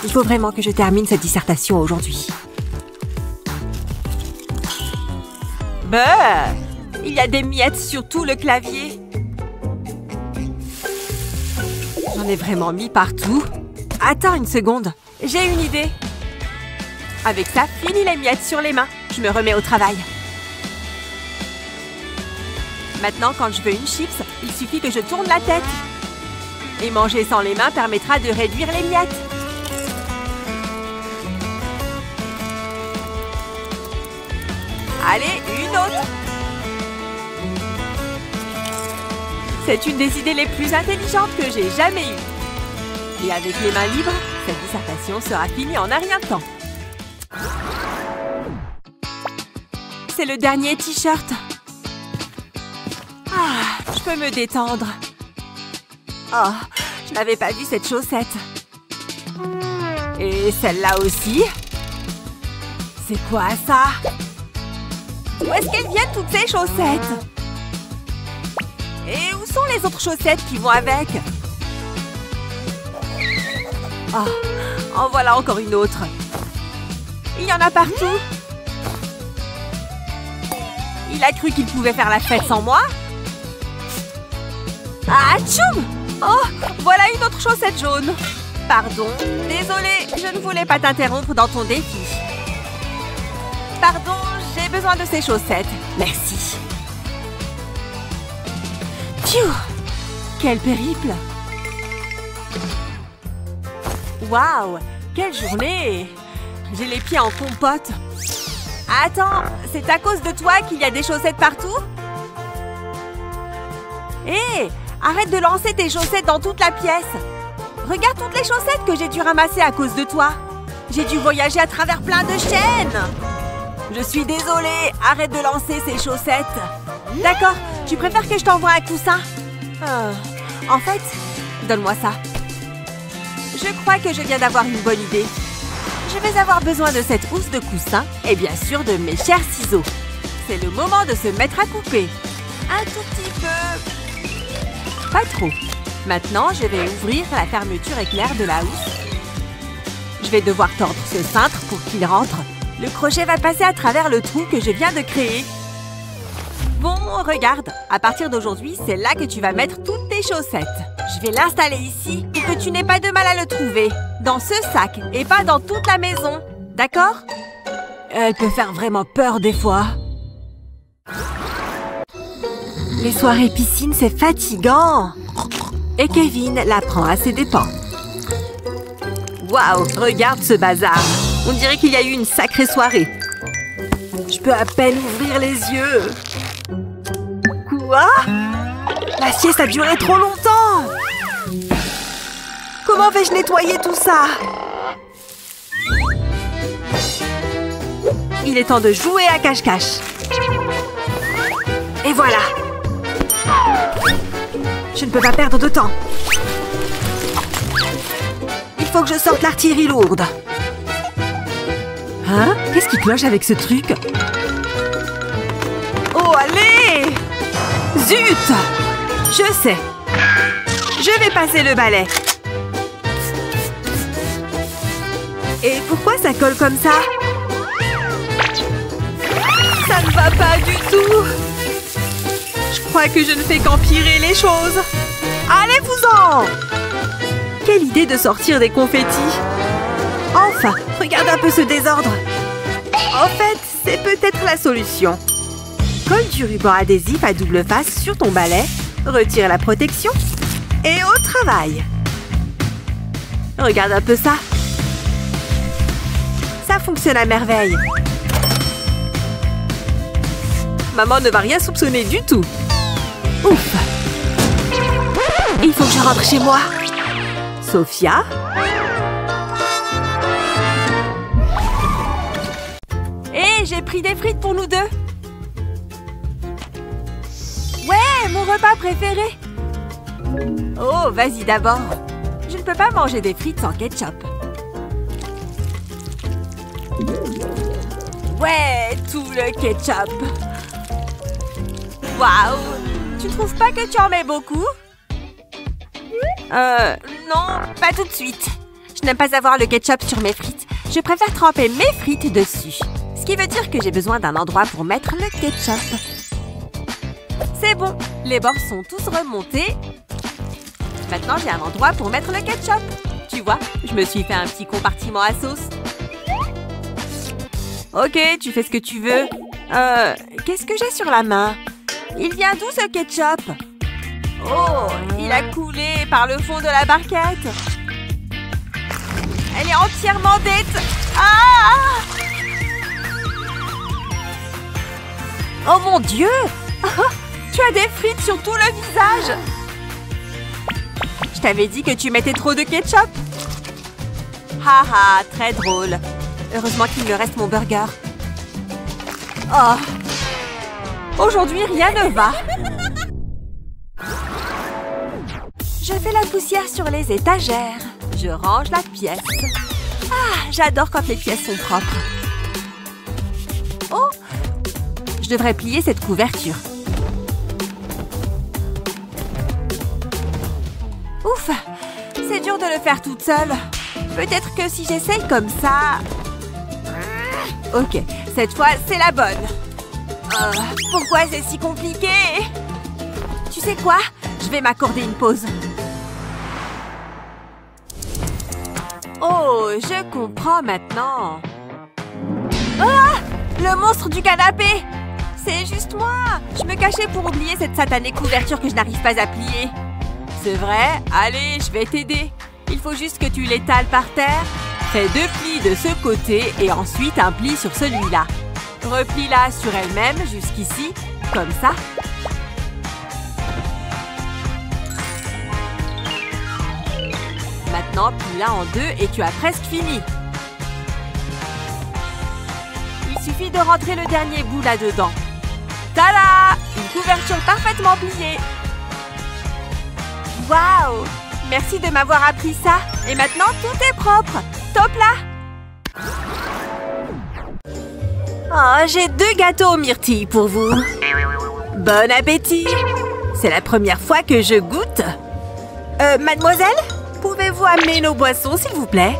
Il faut vraiment que je termine cette dissertation aujourd'hui. Bah, il y a des miettes sur tout le clavier. J'en ai vraiment mis partout. Attends une seconde, j'ai une idée. Avec ça, fini les miettes sur les mains. Je me remets au travail. Maintenant, quand je veux une chips, il suffit que je tourne la tête. Et manger sans les mains permettra de réduire les miettes. Allez, une autre. C'est une des idées les plus intelligentes que j'ai jamais eues. Et avec les mains libres, cette dissertation sera finie en un rien de temps. C'est le dernier t-shirt. Ah, je peux me détendre. Oh, je n'avais pas vu cette chaussette. Et celle-là aussi. C'est quoi ça? Où est-ce qu'elles viennent toutes ces chaussettes? Et où sont les autres chaussettes qui vont avec? Oh, en voilà encore une autre. Il y en a partout. Il a cru qu'il pouvait faire la fête sans moi? Ah, tchoum! Oh, voilà une autre chaussette jaune. Pardon, désolée, je ne voulais pas t'interrompre dans ton défi. Pardon, j'ai besoin de ces chaussettes. Merci. Pfiou! Quel périple! Waouh! Quelle journée! J'ai les pieds en compote. Attends, c'est à cause de toi qu'il y a des chaussettes partout? Hé! Arrête de lancer tes chaussettes dans toute la pièce. Regarde toutes les chaussettes que j'ai dû ramasser à cause de toi. J'ai dû voyager à travers plein de chaînes. Je suis désolée, arrête de lancer ces chaussettes. D'accord, tu préfères que je t'envoie un coussin? En fait, donne-moi ça. Je crois que je viens d'avoir une bonne idée. Je vais avoir besoin de cette housse de coussin et bien sûr de mes chers ciseaux. C'est le moment de se mettre à couper. Un tout petit peu. Pas trop. Maintenant, je vais ouvrir la fermeture éclair de la housse. Je vais devoir tordre ce cintre pour qu'il rentre. Le crochet va passer à travers le trou que je viens de créer. Bon, regarde. À partir d'aujourd'hui, c'est là que tu vas mettre toutes tes chaussettes. Je vais l'installer ici pour que tu n'aies pas de mal à le trouver. Dans ce sac et pas dans toute la maison. D'accord? Elle peut faire vraiment peur des fois. Les soirées piscine, c'est fatigant. Et Kevin la prend à ses dépens. Waouh, regarde ce bazar. On dirait qu'il y a eu une sacrée soirée. Je peux à peine ouvrir les yeux. Quoi? La sieste a duré trop longtemps. Comment vais-je nettoyer tout ça? Il est temps de jouer à cache-cache. Et voilà. Je ne peux pas perdre de temps. Il faut que je sorte l'artillerie lourde. Hein? Qu'est-ce qui cloche avec ce truc? Oh, allez! Zut! Je sais. Je vais passer le balai. Et pourquoi ça colle comme ça? Ça ne va pas du tout! Je crois que je ne fais qu'empirer les choses. Allez-vous-en! Quelle idée de sortir des confettis! Enfin, regarde un peu ce désordre. En fait, c'est peut-être la solution. Colle du ruban adhésif à double face sur ton balai, retire la protection et au travail. Regarde un peu ça. Ça fonctionne à merveille. Maman ne va rien soupçonner du tout. Ouf! Il faut que je rentre chez moi. Sophia? Hé, j'ai pris des frites pour nous deux. Ouais, mon repas préféré. Oh, vas-y d'abord. Je ne peux pas manger des frites sans ketchup. Ouais, tout le ketchup. Waouh! Tu trouves pas que tu en mets beaucoup? Non, pas tout de suite. Je Je n'aime pas avoir le ketchup sur mes frites. Je préfère tremper mes frites dessus. Ce qui veut dire que j'ai besoin d'un endroit pour mettre le ketchup. C'est bon, les bords sont tous remontés. Maintenant, j'ai un endroit pour mettre le ketchup. Tu vois, je me suis fait un petit compartiment à sauce. Ok, tu fais ce que tu veux. Qu'est-ce que j'ai sur la main? Il vient d'où ce ketchup? Oh, il a coulé par le fond de la barquette. Elle est entièrement dette. Ah! Oh mon Dieu! Tu as des frites sur tout le visage! Je t'avais dit que tu mettais trop de ketchup. Haha, très drôle. Heureusement qu'il me reste mon burger. Oh! Aujourd'hui, rien ne va. Je fais la poussière sur les étagères. Je range la pièce. Ah, j'adore quand les pièces sont propres. Oh! Je devrais plier cette couverture. Ouf! C'est dur de le faire toute seule. Peut-être que si j'essaye comme ça... Ok, cette fois, c'est la bonne. Pourquoi c'est si compliqué? Tu sais quoi? Je vais m'accorder une pause. Oh, je comprends maintenant. Ah! Le monstre du canapé! C'est juste moi! Je me cachais pour oublier cette satanée couverture que je n'arrive pas à plier. C'est vrai? Allez, je vais t'aider. Il faut juste que tu l'étales par terre. Fais 2 plis de ce côté et ensuite un pli sur celui-là. Replie-la sur elle-même jusqu'ici, comme ça. Maintenant, plie-la en 2 et tu as presque fini. Il suffit de rentrer le dernier bout là-dedans. Tada! Une couverture parfaitement pliée. Waouh! Merci de m'avoir appris ça. Et maintenant, tout est propre. Top là! Oh, j'ai 2 gâteaux aux myrtilles pour vous. Bon appétit! C'est la première fois que je goûte. Mademoiselle? Pouvez-vous amener nos boissons, s'il vous plaît?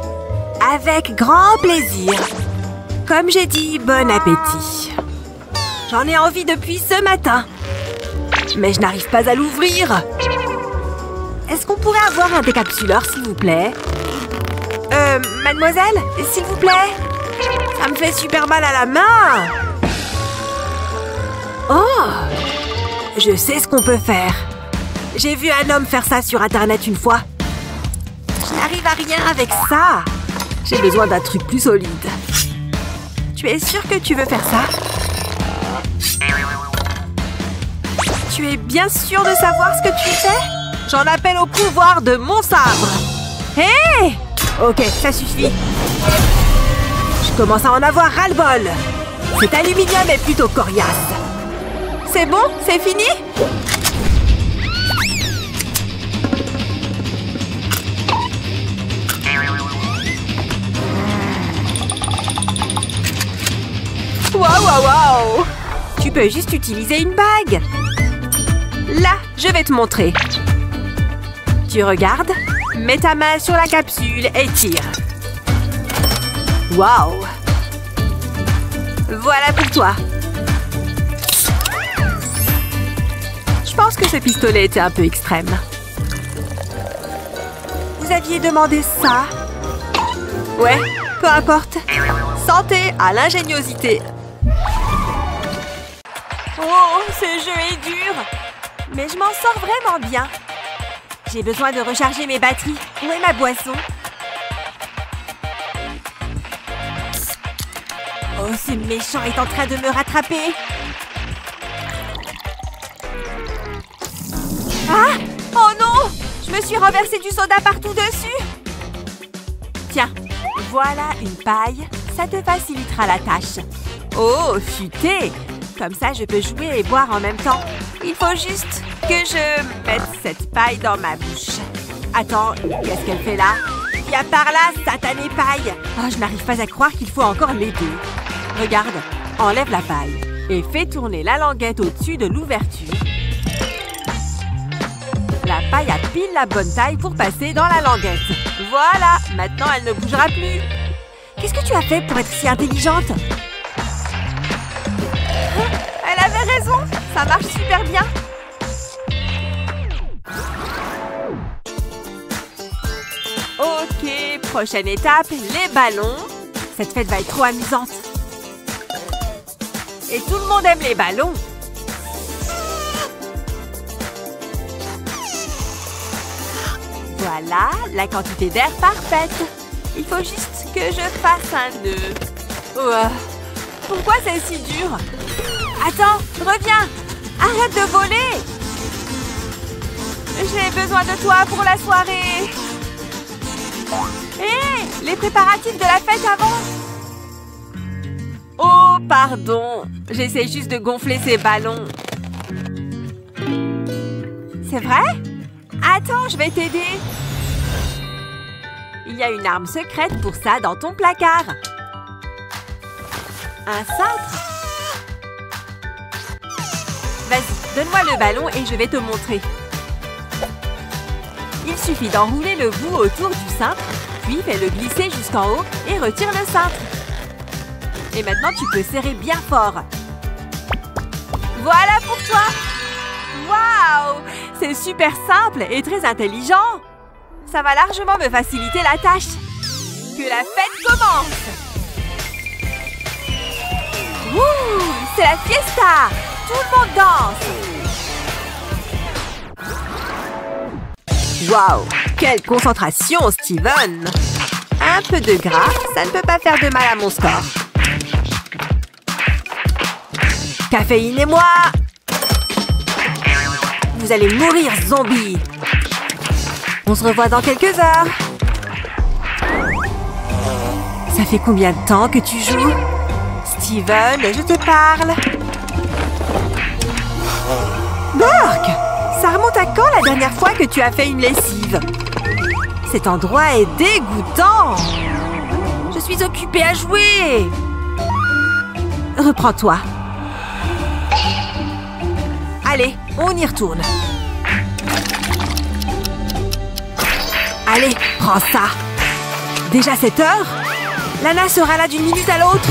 Avec grand plaisir. Comme j'ai dit, bon appétit. J'en ai envie depuis ce matin. Mais je n'arrive pas à l'ouvrir. Est-ce qu'on pourrait avoir un décapsuleur, s'il vous plaît? Mademoiselle, s'il vous plaît? Ça me fait super mal à la main. Oh! Je sais ce qu'on peut faire. J'ai vu un homme faire ça sur Internet une fois. Je n'arrive à rien avec ça. J'ai besoin d'un truc plus solide. Tu es sûre que tu veux faire ça? Tu es bien sûre de savoir ce que tu fais? J'en appelle au pouvoir de mon sabre. Hé! Ok, ça suffit. Je commence à en avoir ras-le-bol. Cet aluminium est plutôt coriace. C'est bon? C'est fini? Waouh, waouh, waouh! Tu peux juste utiliser une bague. Là, je vais te montrer. Tu regardes, mets ta main sur la capsule et tire. Waouh! Voilà pour toi. Je pense que ce pistolet était un peu extrême. Vous aviez demandé ça? Ouais, peu importe. Santé à l'ingéniosité. Oh, ce jeu est dur. Mais je m'en sors vraiment bien. J'ai besoin de recharger mes batteries. Où est ma boisson? Oh, ce méchant est en train de me rattraper. Ah! Oh non! Je me suis renversé du soda partout dessus. Tiens, voilà une paille. Ça te facilitera la tâche. Oh, futé! Comme ça, je peux jouer et boire en même temps. Il faut juste que je mette cette paille dans ma bouche. Attends, qu'est-ce qu'elle fait là? Viens par là, satanée paille! Oh, je n'arrive pas à croire qu'il faut encore l'aider. Regarde, enlève la paille et fais tourner la languette au-dessus de l'ouverture. La paille a pile la bonne taille pour passer dans la languette. Voilà, maintenant elle ne bougera plus. Qu'est-ce que tu as fait pour être si intelligente? Elle avait raison, ça marche super bien. Ok, prochaine étape, les ballons. Cette fête va être trop amusante. Et tout le monde aime les ballons. Voilà, la quantité d'air parfaite. Il faut juste que je fasse un nœud. Oh, pourquoi c'est si dur? Attends, reviens. Arrête de voler. J'ai besoin de toi pour la soirée. Hé, les préparatifs de la fête avancent. Oh, pardon. J'essaie juste de gonfler ces ballons. C'est vrai? Attends, je vais t'aider. Il y a une arme secrète pour ça dans ton placard. Un cintre. Vas-y, donne-moi le ballon et je vais te montrer. Il suffit d'enrouler le bout autour du cintre, puis fais-le glisser jusqu'en haut et retire le cintre. Et maintenant, tu peux serrer bien fort. Voilà pour toi! Waouh! C'est super simple et très intelligent. Ça va largement me faciliter la tâche. Que la fête commence! Wouh! C'est la fiesta! Tout le monde danse! Waouh! Quelle concentration, Steven! Un peu de gras, ça ne peut pas faire de mal à mon score. Caféine et moi! Vous allez mourir, zombie! On se revoit dans quelques heures. Ça fait combien de temps que tu joues? Steven, je te parle. Burke! Ça remonte à quand la dernière fois que tu as fait une lessive? Cet endroit est dégoûtant! Je suis occupée à jouer! Reprends-toi. Allez, on y retourne. Allez, prends ça. Déjà 7 heures? Lana sera là d'une minute à l'autre.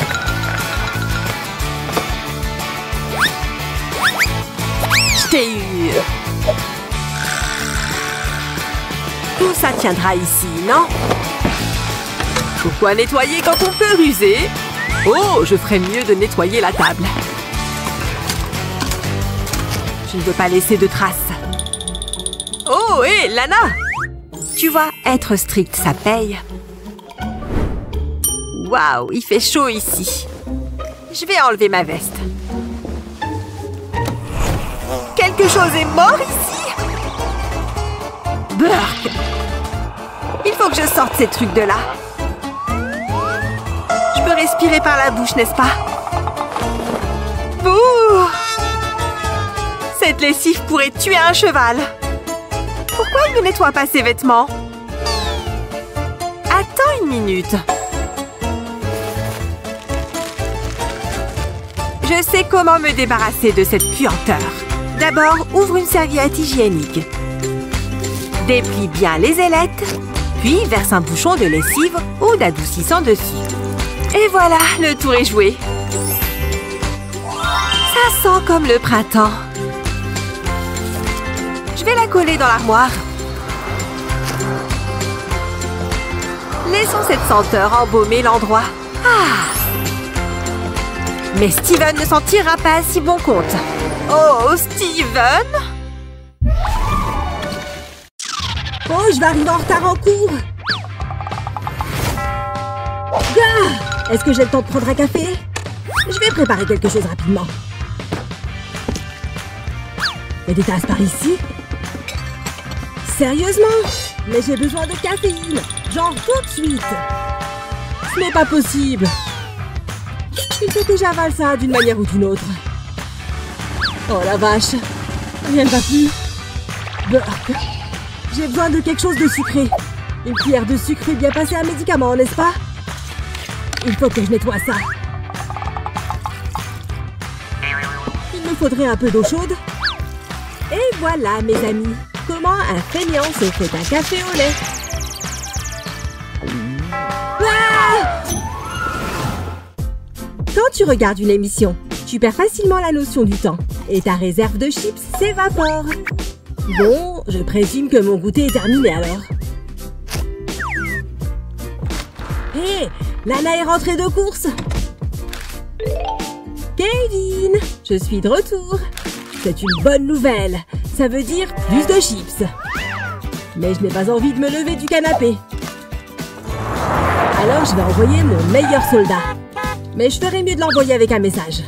Je t'ai eu. Tout ça tiendra ici, non? Pourquoi nettoyer quand on peut ruser? Oh, je ferais mieux de nettoyer la table. Je ne veux pas laisser de traces. Oh, hé, Lana! Tu vois, être strict, ça paye. Waouh, il fait chaud ici. Je vais enlever ma veste. Quelque chose est mort ici? Burke! Il faut que je sorte ces trucs de là. Je peux respirer par la bouche, n'est-ce pas? Bouh! Cette lessive pourrait tuer un cheval. Pourquoi il ne nettoie pas ses vêtements? Attends une minute. Je sais comment me débarrasser de cette puanteur. D'abord, ouvre une serviette hygiénique. Déplie bien les ailettes, puis verse un bouchon de lessive ou d'adoucissant dessus. Et voilà, le tour est joué. Ça sent comme le printemps. Je vais la coller dans l'armoire. Laissons cette senteur embaumer l'endroit. Ah! Mais Steven ne s'en tirera pas à si bon compte. Oh, Steven! Oh, je vais arriver en retard en cours. Gars! Est-ce que j'ai le temps de prendre un café? Je vais préparer quelque chose rapidement. Il y a des tasses par ici? Sérieusement? Mais j'ai besoin de caféine. Genre tout de suite. Ce n'est pas possible. Il faut que j'avale ça d'une manière ou d'une autre. Oh la vache. Rien ne va plus. Burke. J'ai besoin de quelque chose de sucré. Une cuillère de sucre fait bien passer un médicament, n'est-ce pas? Il faut que je nettoie ça. Il me faudrait un peu d'eau chaude. Et voilà, mes amis. Comment un fainéant se fait un café au lait. Ah! Quand tu regardes une émission, tu perds facilement la notion du temps et ta réserve de chips s'évapore. Bon, je présume que mon goûter est terminé alors. Hé, Lana est rentrée de course. Kevin, je suis de retour. C'est une bonne nouvelle. Ça veut dire plus de chips. Mais je n'ai pas envie de me lever du canapé. Alors je vais envoyer mon meilleur soldat. Mais je ferais mieux de l'envoyer avec un message.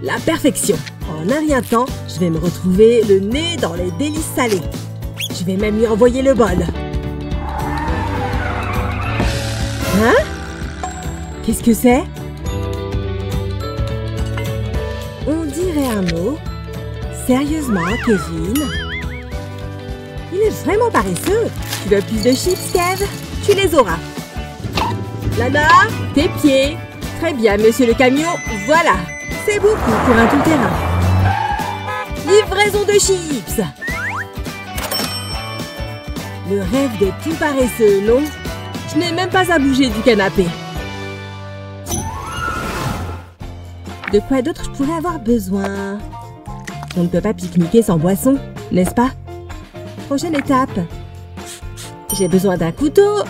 La perfection. En un rien de temps, je vais me retrouver le nez dans les délices salées. Je vais même lui envoyer le bol. Hein? Qu'est-ce que c'est? On dirait un mot. Sérieusement, Kevin? Il est vraiment paresseux. Tu veux plus de chips, Kev? Tu les auras. Lana, tes pieds. Très bien, monsieur le camion. Voilà. C'est beaucoup pour un tout-terrain. Livraison de chips. Le rêve de tout paresseux, non? Je n'ai même pas à bouger du canapé. De quoi d'autre je pourrais avoir besoin? On ne peut pas pique-niquer sans boisson, n'est-ce pas? Prochaine étape. J'ai besoin d'un couteau.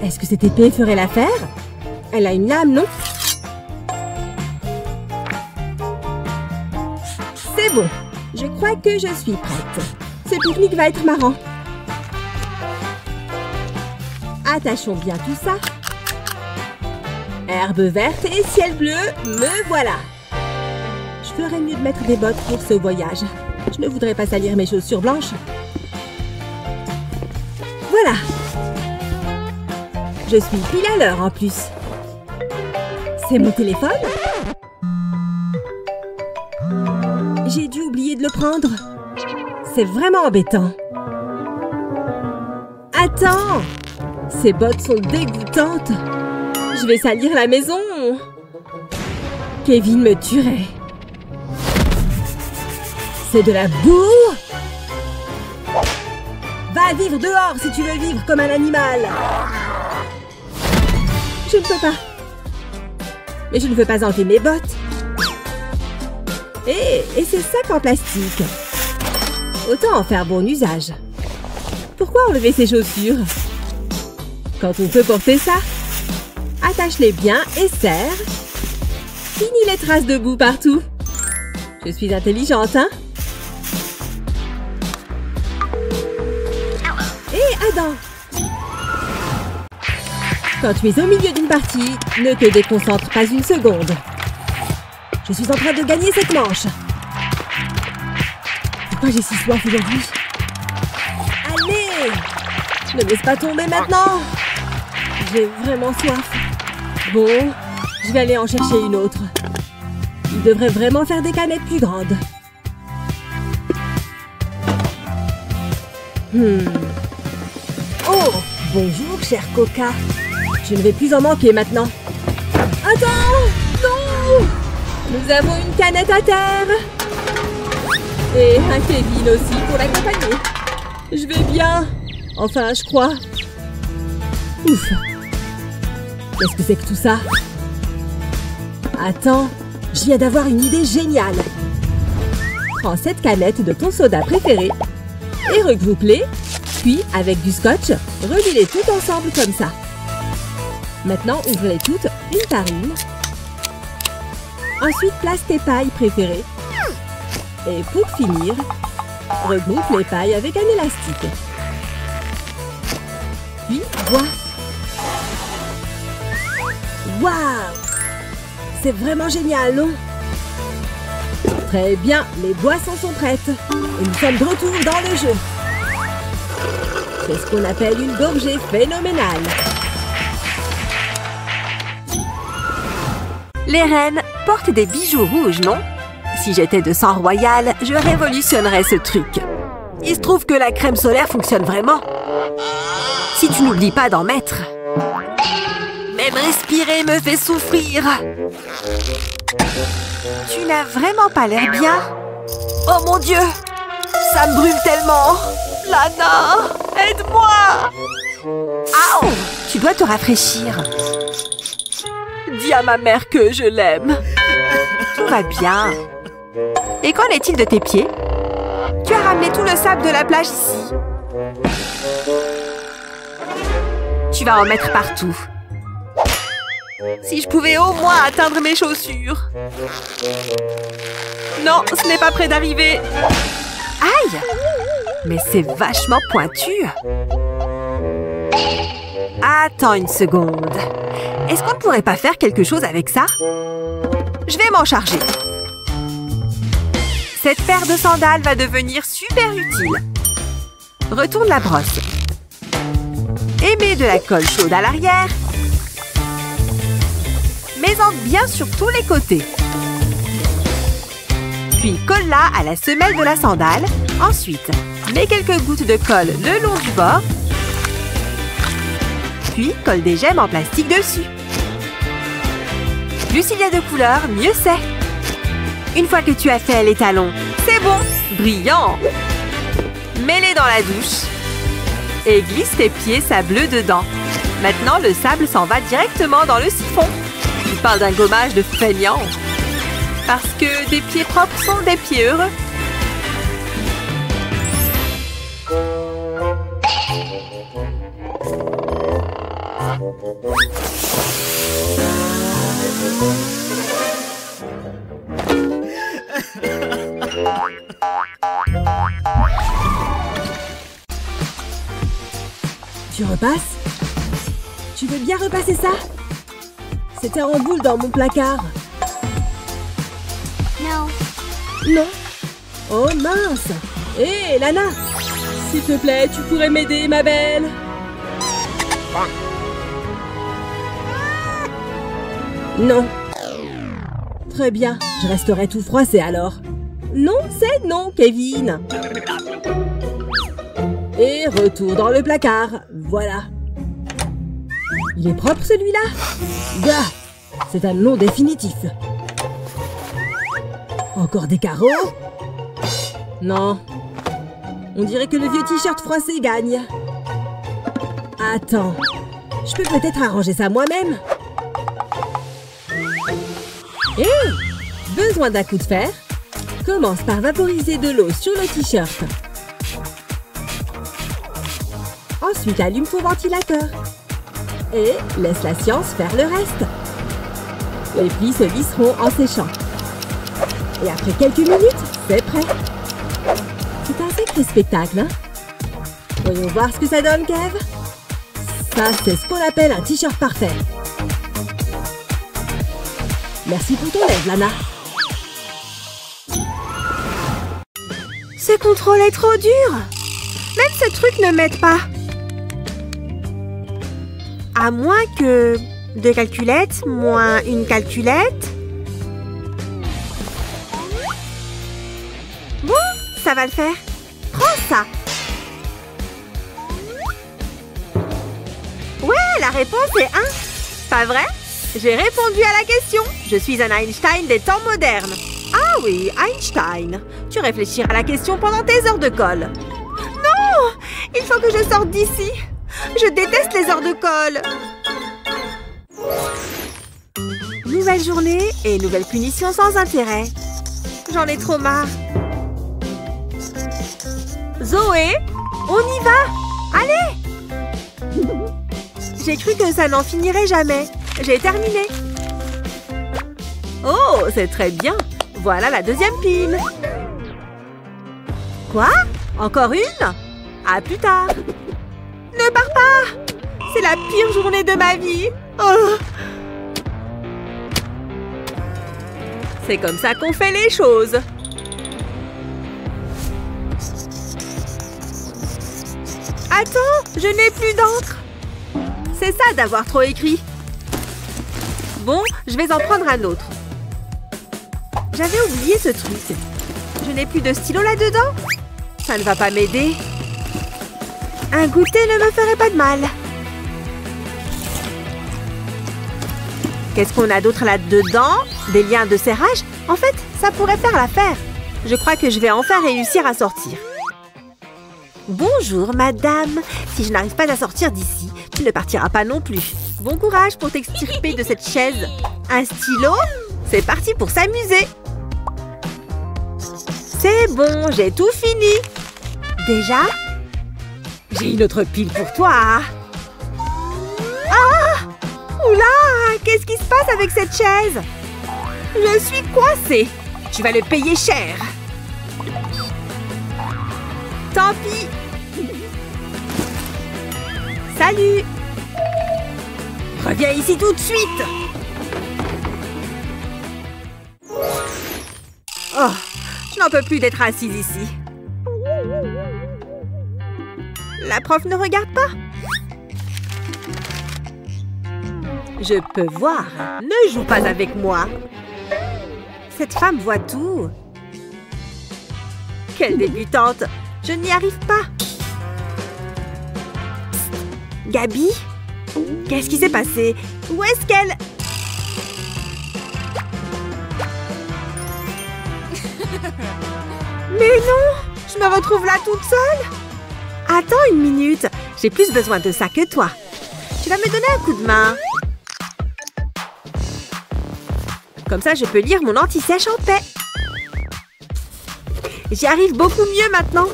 Est-ce que cette épée ferait l'affaire? Elle a une lame, non? C'est bon. Je crois que je suis prête. Ce pique-nique va être marrant. Attachons bien tout ça. Herbe verte et ciel bleu, me voilà. Je ferais mieux de mettre des bottes pour ce voyage. Je ne voudrais pas salir mes chaussures blanches. Voilà. Je suis pile à l'heure en plus. C'est mon téléphone? J'ai dû oublier de le prendre. C'est vraiment embêtant. Attends! Ces bottes sont dégoûtantes. Je vais salir la maison. Kevin me tuerait. C'est de la boue. Va vivre dehors si tu veux vivre comme un animal. Je ne peux pas. Mais je ne veux pas enlever mes bottes. Et c'est sac en plastique. Autant en faire bon usage. Pourquoi enlever ces chaussures? Quand on peut porter ça, attache-les bien et serre. Fini les traces de boue partout. Je suis intelligente, hein? Hé, Adam! Quand tu es au milieu d'une partie, ne te déconcentre pas une seconde. Je suis en train de gagner cette manche. Pourquoi j'ai si soif aujourd'hui? Allez! Ne me laisse pas tomber maintenant! J'ai vraiment soif. Bon, je vais aller en chercher une autre. Il devrait vraiment faire des canettes plus grandes. Oh! Bonjour, cher Coca. Je ne vais plus en manquer maintenant. Attends! Non! Nous avons une canette à terre. Et un Kevin aussi pour l'accompagner. Je vais bien. Enfin, je crois. Ouf. Qu'est-ce que c'est que tout ça? Attends, je viens d'avoir une idée géniale. Prends cette canette de ton soda préféré et regroupe-les. Puis, avec du scotch, relie-les toutes ensemble comme ça. Maintenant, ouvre-les toutes une par une. Ensuite, place tes pailles préférées. Et pour finir, regroupe les pailles avec un élastique. Puis, bois. Waouh! C'est vraiment génial, non? Très bien, les boissons sont prêtes. Et nous sommes de retour dans le jeu. C'est ce qu'on appelle une gorgée phénoménale. Les reines portent des bijoux rouges, non? Si j'étais de sang royal, je révolutionnerais ce truc. Il se trouve que la crème solaire fonctionne vraiment. Si tu n'oublies pas d'en mettre. Même respirer me fait souffrir. Tu n'as vraiment pas l'air bien. Oh mon Dieu! Ça me brûle tellement. Lana, aide-moi. Aouh! Tu dois te rafraîchir. Dis à ma mère que je l'aime. Tout va bien. Et qu'en est-il de tes pieds? Tu as ramené tout le sable de la plage ici. Tu vas en mettre partout. Si je pouvais au moins atteindre mes chaussures. Non, ce n'est pas près d'arriver. Aïe! Mais c'est vachement pointu. Attends une seconde. Est-ce qu'on ne pourrait pas faire quelque chose avec ça? Je vais m'en charger. Cette paire de sandales va devenir super utile. Retourne la brosse. Et mets de la colle chaude à l'arrière. Mets-en bien sur tous les côtés. Puis colle-la à la semelle de la sandale. Ensuite, mets quelques gouttes de colle le long du bord. Puis colle des gemmes en plastique dessus. Plus il y a de couleurs, mieux c'est. Une fois que tu as fait les talons, c'est bon, brillant. Mets-les dans la douche. Et glisse tes pieds sableux dedans. Maintenant, le sable s'en va directement dans le siphon. Tu parles d'un gommage de feignant. Parce que des pieds propres sont des pieds heureux. Tu repasses? Tu veux bien repasser ça? C'était en boule dans mon placard. Non. Non? Oh mince! Hé, Lana! S'il te plaît, tu pourrais m'aider, ma belle? Non. Très bien, je resterai tout froissé alors. Non, c'est non, Kevin. Et retour dans le placard, voilà. Il est propre celui-là? Gars, c'est un non définitif. Encore des carreaux? Non. On dirait que le vieux t-shirt froissé gagne. Attends, je peux peut-être arranger ça moi-même. Hé! Besoin d'un coup de fer? Commence par vaporiser de l'eau sur le t-shirt. Ensuite, allume ton ventilateur. Et laisse la science faire le reste. Les plis se lisseront en séchant. Et après quelques minutes, c'est prêt. C'est un sacré spectacle, hein? Voyons voir ce que ça donne, Kev. Ça, c'est ce qu'on appelle un t-shirt parfait. Merci pour ton aide, Lana. Ce contrôle est trop dur. Même ce truc ne m'aide pas. À moins que... 2 calculettes moins une calculette. Bon, ça va le faire. Prends ça. Ouais, la réponse est 1. Pas vrai? J'ai répondu à la question. Je suis un Einstein des temps modernes. Ah oui, Einstein. Tu réfléchiras à la question pendant tes heures de colle. Non! Il faut que je sorte d'ici. Je déteste les heures de colle. Nouvelle journée et nouvelle punition sans intérêt. J'en ai trop marre. Zoé, on y va! Allez! J'ai cru que ça n'en finirait jamais. J'ai terminé. Oh, c'est très bien. Voilà la deuxième pile. Quoi? Encore une? À plus tard. Ne pars pas! C'est la pire journée de ma vie. Oh. C'est comme ça qu'on fait les choses. Attends, je n'ai plus d'encre. C'est ça d'avoir trop écrit. Bon, je vais en prendre un autre. J'avais oublié ce truc. Je n'ai plus de stylo là-dedans. Ça ne va pas m'aider. Un goûter ne me ferait pas de mal. Qu'est-ce qu'on a d'autre là-dedans? Des liens de serrage? En fait, ça pourrait faire l'affaire. Je crois que je vais enfin réussir à sortir. Bonjour, madame. Si je n'arrive pas à sortir d'ici, tu ne partiras pas non plus. Bon courage pour t'extirper de cette chaise. Un stylo? C'est parti pour s'amuser. C'est bon, j'ai tout fini. Déjà? J'ai une autre pile pour toi. Ah! Oula! Qu'est-ce qui se passe avec cette chaise? Je suis coincée. Tu vas le payer cher. Tant pis. Salut. Reviens ici tout de suite. Oh, je n'en peux plus d'être assise ici. La prof ne regarde pas. Je peux voir. Ne joue pas avec moi. Cette femme voit tout. Quelle débutante. Je n'y arrive pas. Psst. Gabi? Qu'est-ce qui s'est passé? Où est-ce qu'elle... Mais non! Je me retrouve là toute seule! Attends une minute. J'ai plus besoin de ça que toi. Tu vas me donner un coup de main. Comme ça, je peux lire mon anti-sèche en paix. J'y arrive beaucoup mieux maintenant.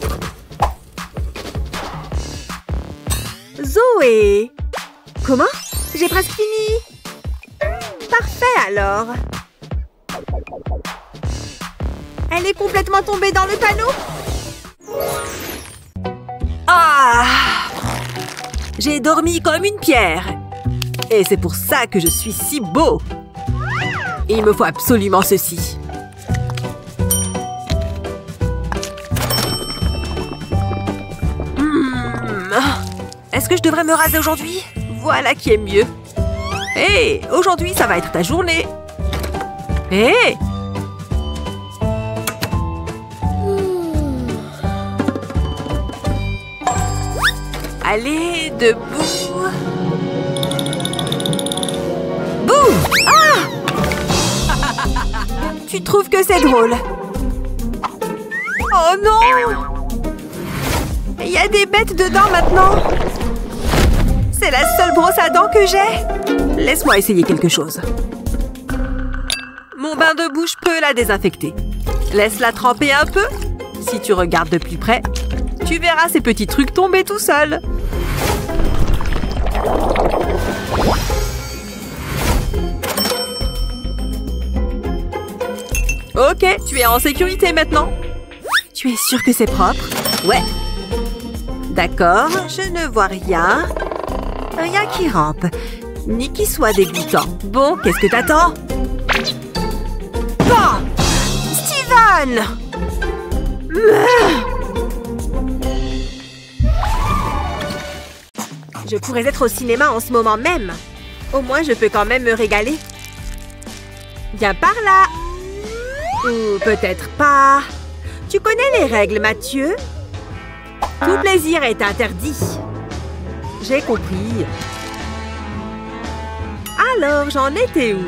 Zoé! Comment? J'ai presque fini. Parfait alors. Elle est complètement tombée dans le panneau. Ah! J'ai dormi comme une pierre. Et c'est pour ça que je suis si beau. Il me faut absolument ceci. Est-ce que je devrais me raser aujourd'hui? Voilà qui est mieux. Hé, aujourd'hui, ça va être ta journée. Hé! Allez, debout. Boum! Ah! Tu trouves que c'est drôle? Oh non! Il y a des bêtes dedans maintenant. C'est la seule brosse à dents que j'ai. Laisse-moi essayer quelque chose. Mon bain de bouche peut la désinfecter. Laisse-la tremper un peu. Si tu regardes de plus près, tu verras ces petits trucs tomber tout seuls. Ok, tu es en sécurité maintenant. Tu es sûr que c'est propre? Ouais. D'accord, je ne vois rien. Rien qui rampe, ni qui soit dégoûtant. Bon, qu'est-ce que t'attends? Oh! Steven! Je pourrais être au cinéma en ce moment même. Au moins, je peux quand même me régaler. Viens par là. Ou peut-être pas. Tu connais les règles, Mathieu? Tout plaisir est interdit. J'ai compris. Alors, j'en étais où?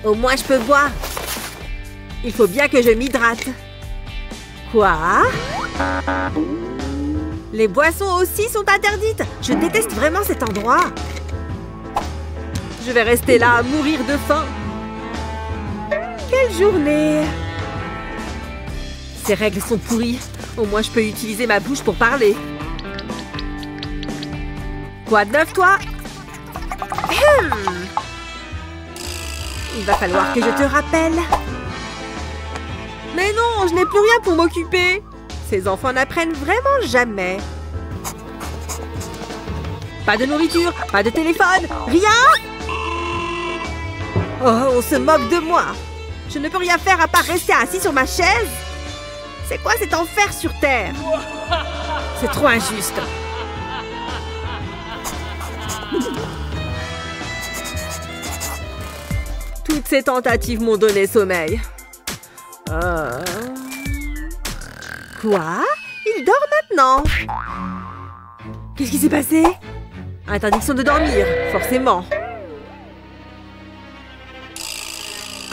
Au moins, je peux boire. Il faut bien que je m'hydrate. Quoi? Les boissons aussi sont interdites. Je déteste vraiment cet endroit. Je vais rester là à mourir de faim. Quelle journée! Ces règles sont pourries. Au moins, je peux utiliser ma bouche pour parler. Quoi de neuf, toi? Il va falloir que je te rappelle. Mais non, je n'ai plus rien pour m'occuper. Ces enfants n'apprennent vraiment jamais. Pas de nourriture, pas de téléphone, rien! Oh, on se moque de moi. Je ne peux rien faire à part rester assis sur ma chaise. C'est quoi cet enfer sur Terre? C'est trop injuste. Toutes ces tentatives m'ont donné sommeil. Quoi? Il dort maintenant? Qu'est-ce qui s'est passé? Interdiction de dormir, forcément.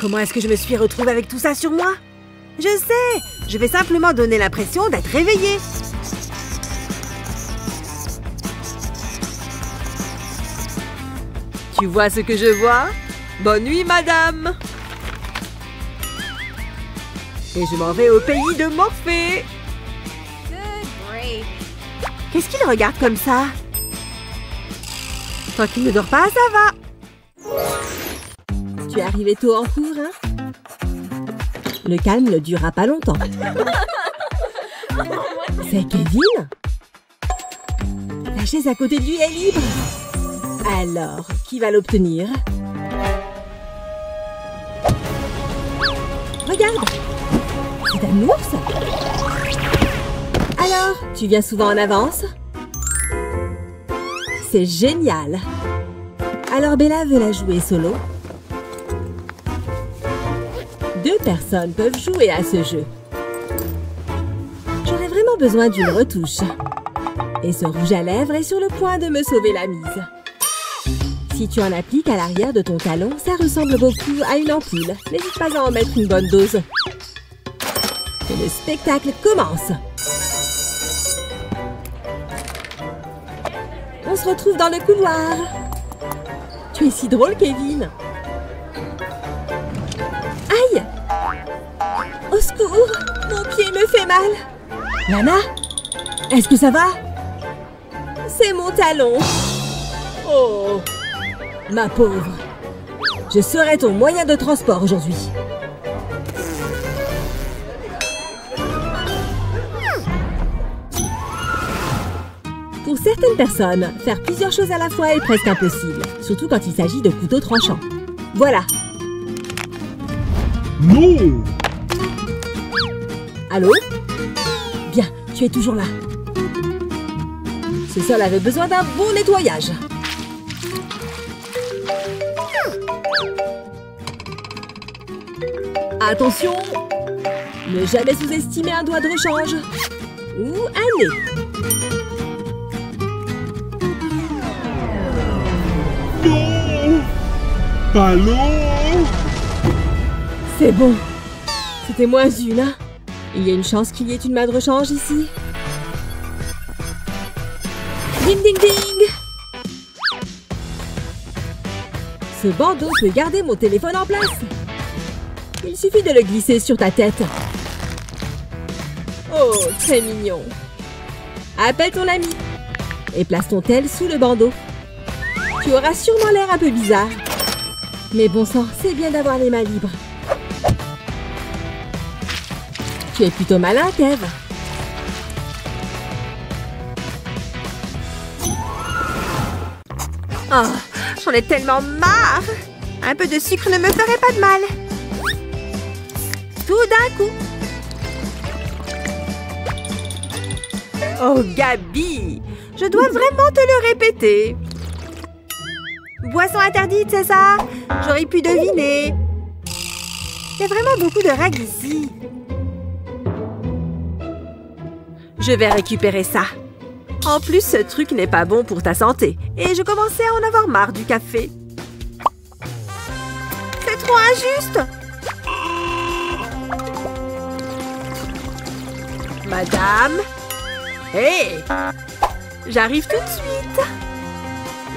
Comment est-ce que je me suis retrouvée avec tout ça sur moi? Je sais! Je vais simplement donner l'impression d'être réveillée. Tu vois ce que je vois? Bonne nuit, madame! Et je m'en vais au pays de Morphée! Qu'est-ce qu'il regarde comme ça? Tant qu'il ne dort pas, ça va! Tu es arrivé tôt en cours, hein? Le calme ne durera pas longtemps. C'est Kevin? La chaise à côté de lui est libre. Alors, qui va l'obtenir? Regarde! C'est un ours? Alors, tu viens souvent en avance? C'est génial! Alors Bella veut la jouer solo? 2 personnes peuvent jouer à ce jeu. J'aurais vraiment besoin d'une retouche. Et ce rouge à lèvres est sur le point de me sauver la mise. Si tu en appliques à l'arrière de ton talon, ça ressemble beaucoup à une ampoule. N'hésite pas à en mettre une bonne dose. Que le spectacle commence. On se retrouve dans le couloir. Tu es si drôle, Kevin. Aïe! Au secours! Mon pied me fait mal. Lana? Est-ce que ça va? C'est mon talon. Oh! Ma pauvre. Je serai ton moyen de transport aujourd'hui. Pour certaines personnes, faire plusieurs choses à la fois est presque impossible, surtout quand il s'agit de couteaux tranchants. Voilà. Non! Allô? Bien, tu es toujours là. Ce sol avait besoin d'un bon nettoyage. Attention! Ne jamais sous-estimer un doigt de rechange. Ou un nez. Non! Allô? C'est bon. C'était moins une, hein? Il y a une chance qu'il y ait une main de rechange ici. Ding ding ding! Ce bandeau peut garder mon téléphone en place. Il suffit de le glisser sur ta tête. Oh, très mignon. Appelle ton ami et place ton tel sous le bandeau. Tu auras sûrement l'air un peu bizarre. Mais bon sang, c'est bien d'avoir les mains libres. Tu es plutôt malin, Kev. Oh, j'en ai tellement marre! Un peu de sucre ne me ferait pas de mal. Tout d'un coup. Oh, Gabi! Je dois vraiment te le répéter. Boisson interdite, c'est ça? J'aurais pu deviner. Il y a vraiment beaucoup de règles ici. Je vais récupérer ça. En plus, ce truc n'est pas bon pour ta santé. Et je commençais à en avoir marre du café. C'est trop injuste! Madame? Hé! J'arrive tout de suite.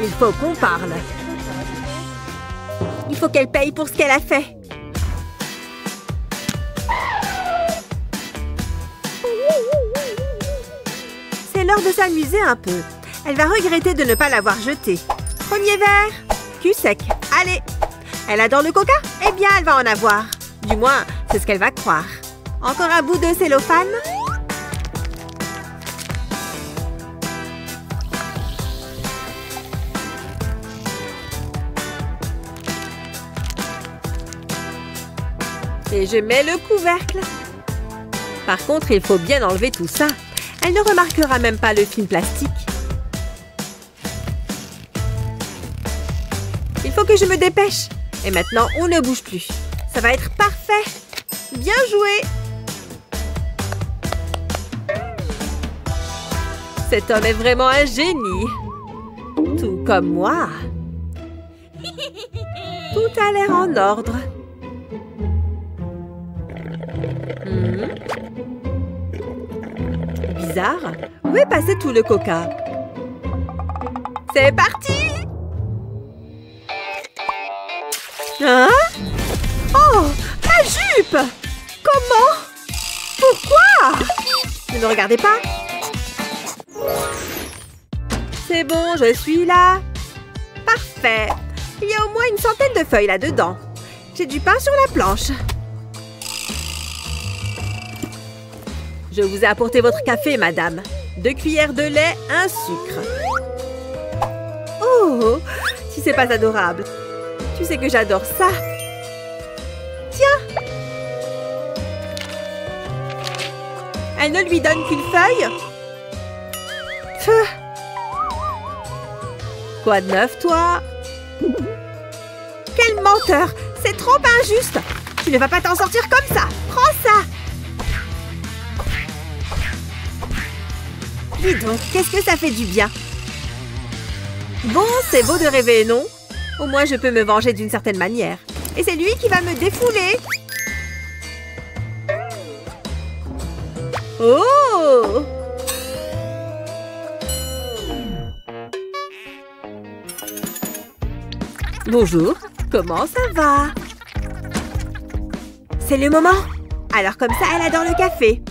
Il faut qu'on parle. Il faut qu'elle paye pour ce qu'elle a fait. C'est l'heure de s'amuser un peu. Elle va regretter de ne pas l'avoir jeté. Premier verre. Cul sec. Allez. Elle adore le coca? Eh bien, elle va en avoir. Du moins, c'est ce qu'elle va croire. Encore un bout de cellophane? Et je mets le couvercle. Par contre, il faut bien enlever tout ça. Elle ne remarquera même pas le film plastique. Il faut que je me dépêche. Et maintenant, on ne bouge plus. Ça va être parfait. Bien joué. Cet homme est vraiment un génie. Tout comme moi. Tout a l'air en ordre. bizarre. Où est passé tout le coca? C'est parti! Hein? Oh! Ma jupe! Comment? Pourquoi? Ne me regardez pas! C'est bon, je suis là. Parfait. Il y a au moins une centaine de feuilles là-dedans. J'ai du pain sur la planche. Je vous ai apporté votre café, madame. 2 cuillères de lait, 1 sucre. Oh, si c'est pas adorable. Tu sais que j'adore ça. Tiens. Elle ne lui donne qu'une feuille. Pfff. Quoi de neuf, toi? Quel menteur! C'est trop injuste! Tu ne vas pas t'en sortir comme ça! Prends ça! Dis donc, qu'est-ce que ça fait du bien? Bon, c'est beau de rêver, non? Au moins, je peux me venger d'une certaine manière. Et c'est lui qui va me défouler! Oh! Bonjour, comment ça va? C'est le moment! Alors comme ça, elle adore le café.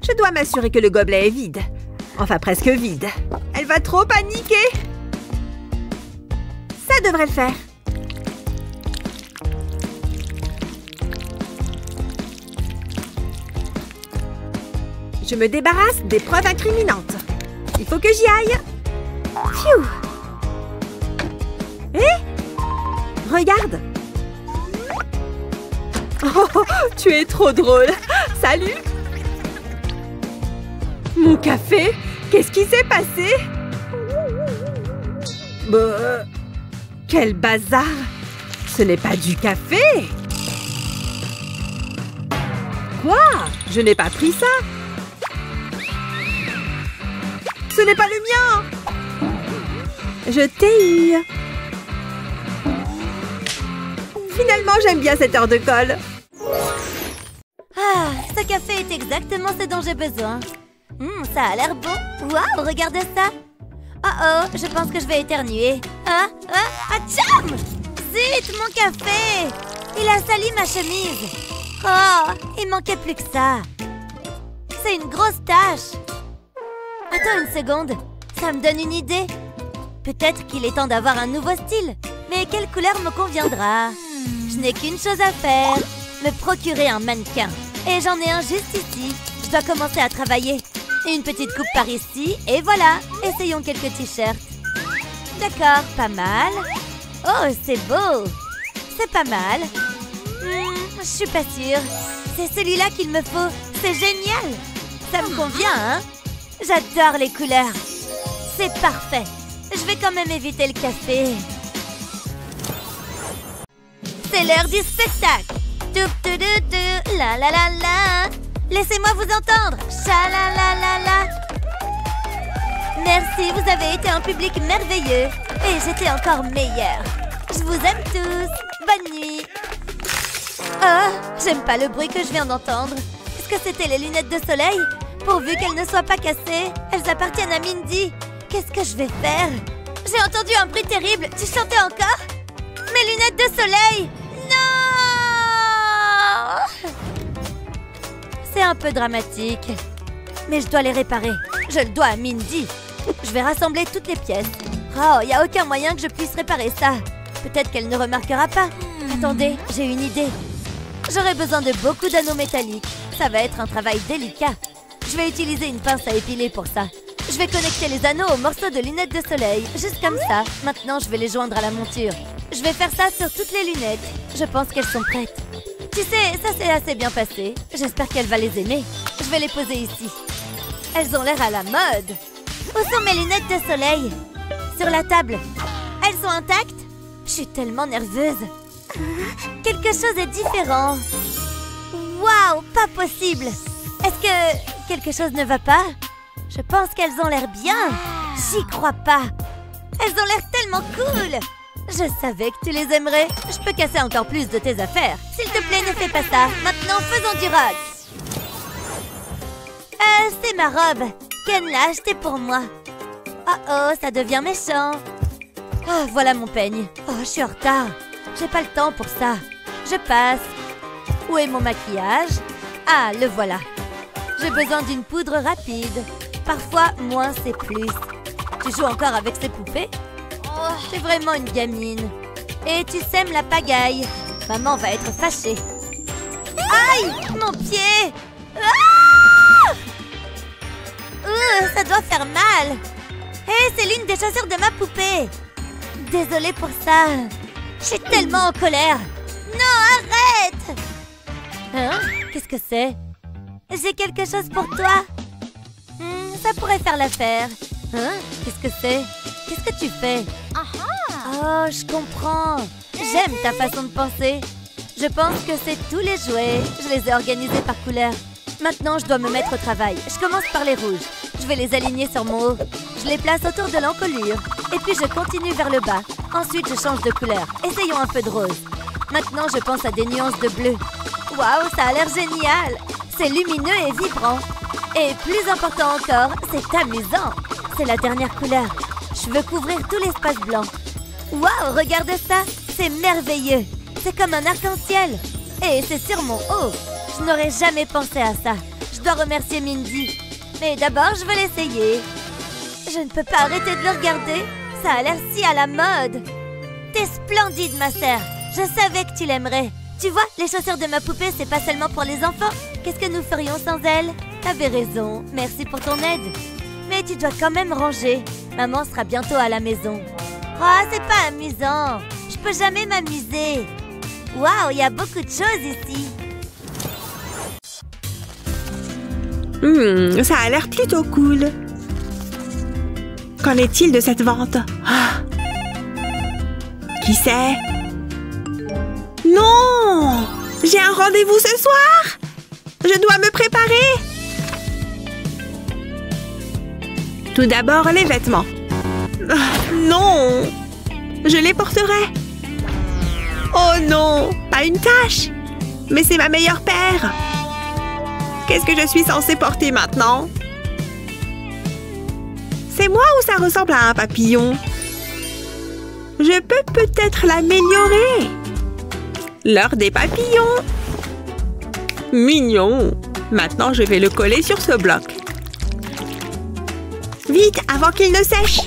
Je dois m'assurer que le gobelet est vide. Enfin, presque vide. Elle va trop paniquer! Ça devrait le faire. Je me débarrasse des preuves incriminantes. Il faut que j'y aille. Pfiou! Regarde! Oh, tu es trop drôle! Salut! Mon café? Qu'est-ce qui s'est passé? Quel bazar! Ce n'est pas du café! Quoi? Je n'ai pas pris ça! Ce n'est pas le mien! Je t'ai eu! Finalement, j'aime bien cette heure de colle. Ah, ce café est exactement ce dont j'ai besoin. Ça a l'air bon. Waouh, regarde ça. Oh, je pense que je vais éternuer. Tcham! Zut, mon café! Il a sali ma chemise. Oh, il manquait plus que ça. C'est une grosse tache. Attends une seconde. Ça me donne une idée. Peut-être qu'il est temps d'avoir un nouveau style. Mais quelle couleur me conviendra? Je n'ai qu'une chose à faire, me procurer un mannequin. Et j'en ai un juste ici. Je dois commencer à travailler. Une petite coupe par ici, et voilà. Essayons quelques t-shirts. D'accord, pas mal. Oh, c'est beau. C'est pas mal. Je suis pas sûre. C'est celui-là qu'il me faut. C'est génial. Ça me convient, hein? J'adore les couleurs. C'est parfait. Je vais quand même éviter le café. C'est l'heure du spectacle. La la la la. Laissez-moi vous entendre. Cha la la la la. Merci, vous avez été un public merveilleux. Et j'étais encore meilleure. Je vous aime tous. Bonne nuit. Oh, j'aime pas le bruit que je viens d'entendre. Est-ce que c'était les lunettes de soleil? Pourvu qu'elles ne soient pas cassées. Elles appartiennent à Mindy. Qu'est-ce que je vais faire? J'ai entendu un bruit terrible. Tu chantais encore? Mes lunettes de soleil! C'est un peu dramatique. Mais je dois les réparer. Je le dois à Mindy. Je vais rassembler toutes les pièces. Oh, il n'y a aucun moyen que je puisse réparer ça. Peut-être qu'elle ne remarquera pas. Attendez, j'ai une idée. J'aurai besoin de beaucoup d'anneaux métalliques. Ça va être un travail délicat. Je vais utiliser une pince à épiler pour ça. Je vais connecter les anneaux aux morceaux de lunettes de soleil. Juste comme ça. Maintenant, je vais les joindre à la monture. Je vais faire ça sur toutes les lunettes. Je pense qu'elles sont prêtes. Tu sais, ça s'est assez bien passé. J'espère qu'elle va les aimer. Je vais les poser ici. Elles ont l'air à la mode. Où sont mes lunettes de soleil? Sur la table. Elles sont intactes? Je suis tellement nerveuse. Quelque chose est différent. Waouh, pas possible. Est-ce que quelque chose ne va pas? Je pense qu'elles ont l'air bien. J'y crois pas. Elles ont l'air tellement cool. Je savais que tu les aimerais. Je peux casser encore plus de tes affaires. S'il te plaît, ne fais pas ça. Maintenant, faisons du rock. C'est ma robe. Ken l'a acheté pour moi. Oh oh, ça devient méchant. Ah, voilà mon peigne. Oh, je suis en retard. J'ai pas le temps pour ça. Je passe. Où est mon maquillage? Ah, le voilà. J'ai besoin d'une poudre rapide. Parfois, moins c'est plus. Tu joues encore avec ces poupées? Oh, t'es vraiment une gamine. Et tu sèmes la pagaille. Maman va être fâchée. Aïe, mon pied! Ah! Ça doit faire mal. Hé, c'est l'une des chaussures de ma poupée. Désolée pour ça. Je suis tellement en colère. Non, arrête! Hein? Qu'est-ce que c'est? J'ai quelque chose pour toi. Ça pourrait faire l'affaire. Hein? Qu'est-ce que c'est? Qu'est-ce que tu fais? Oh, je comprends. J'aime ta façon de penser. Je pense que c'est tous les jouets. Je les ai organisés par couleur. Maintenant, je dois me mettre au travail. Je commence par les rouges. Je vais les aligner sur mon haut. Je les place autour de l'encolure. Et puis, je continue vers le bas. Ensuite, je change de couleur. Essayons un peu de rose. Maintenant, je pense à des nuances de bleu. Waouh, ça a l'air génial! C'est lumineux et vibrant. Et plus important encore, c'est amusant. C'est la dernière couleur. Je veux couvrir tout l'espace blanc. Waouh, regarde ça! C'est merveilleux! C'est comme un arc-en-ciel. Et c'est sur mon haut. Je n'aurais jamais pensé à ça. Je dois remercier Mindy. Mais d'abord, je veux l'essayer. Je ne peux pas arrêter de le regarder. Ça a l'air si à la mode. T'es splendide, ma sœur. Je savais que tu l'aimerais. Tu vois, les chaussures de ma poupée, c'est pas seulement pour les enfants. Qu'est-ce que nous ferions sans elles? T'avais raison. Merci pour ton aide. Mais tu dois quand même ranger. Maman sera bientôt à la maison. Oh, c'est pas amusant. Je peux jamais m'amuser. Waouh, il y a beaucoup de choses ici. Ça a l'air plutôt cool. Qu'en est-il de cette vente? Qui c'est? Non! J'ai un rendez-vous ce soir! Je dois me préparer! Tout d'abord, les vêtements. Non! Je les porterai. Oh non! Pas une tache! Mais c'est ma meilleure paire! Qu'est-ce que je suis censée porter maintenant? C'est moi ou ça ressemble à un papillon? Je peux peut-être l'améliorer. L'heure des papillons. Mignon. Maintenant, je vais le coller sur ce bloc. Vite, avant qu'il ne sèche.